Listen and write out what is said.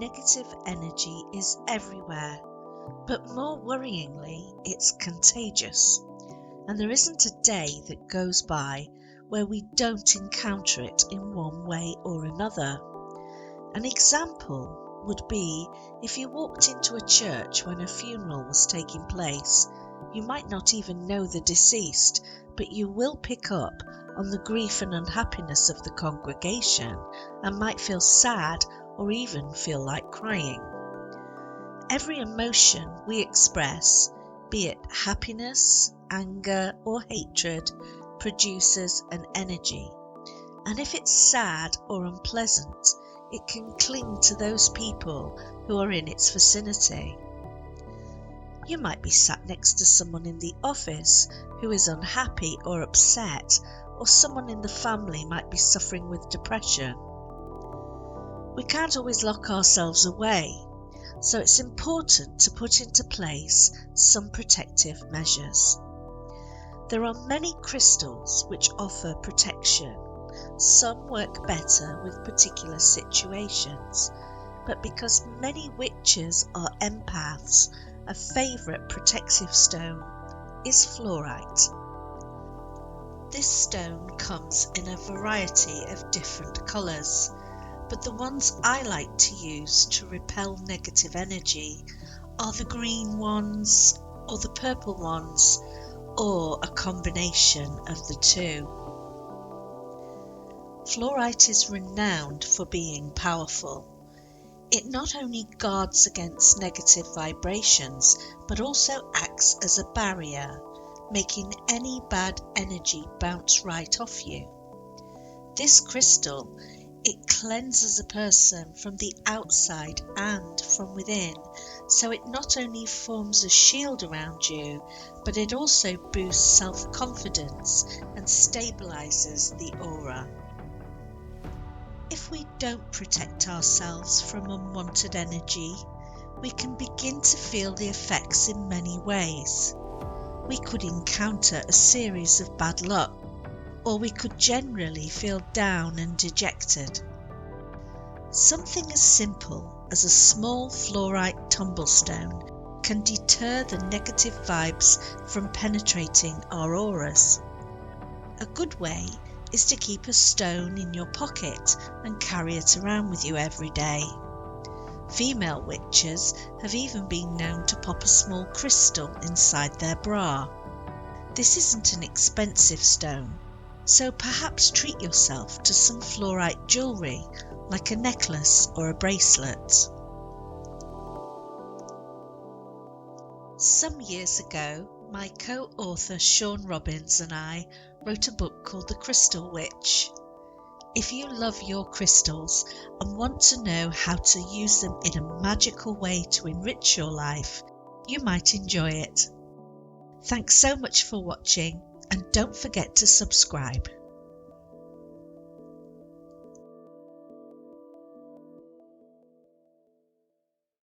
Negative energy is everywhere, but more worryingly, it's contagious. And there isn't a day that goes by where we don't encounter it in one way or another. An example would be if you walked into a church when a funeral was taking place. You might not even know the deceased, but you will pick up on the grief and unhappiness of the congregation and might feel sad or even feel like crying. Every emotion we express, be it happiness, anger, or hatred, produces an energy. And if it's sad or unpleasant, it can cling to those people who are in its vicinity. You might be sat next to someone in the office who is unhappy or upset, or someone in the family might be suffering with depression. We can't always lock ourselves away, so it's important to put into place some protective measures. There are many crystals which offer protection. Some work better with particular situations, but because many witches are empaths, a favourite protective stone is fluorite. This stone comes in a variety of different colours, but the ones I like to use to repel negative energy are the green ones or the purple ones, or a combination of the two. Fluorite is renowned for being powerful. It not only guards against negative vibrations, but also acts as a barrier, making any bad energy bounce right off you. This crystal, it cleanses a person from the outside and from within, so it not only forms a shield around you, but it also boosts self-confidence and stabilizes the aura. If we don't protect ourselves from unwanted energy, we can begin to feel the effects in many ways. We could encounter a series of bad luck, or we could generally feel down and dejected. Something as simple as a small fluorite tumblestone can deter the negative vibes from penetrating our auras. A good way is to keep a stone in your pocket and carry it around with you every day. Female witches have even been known to pop a small crystal inside their bra. This isn't an expensive stone, so perhaps treat yourself to some fluorite jewellery like a necklace or a bracelet. Some years ago, my co-author Sean Robbins and I wrote a book called The Crystal Witch. If you love your crystals and want to know how to use them in a magical way to enrich your life, you might enjoy it. Thanks so much for watching, and don't forget to subscribe.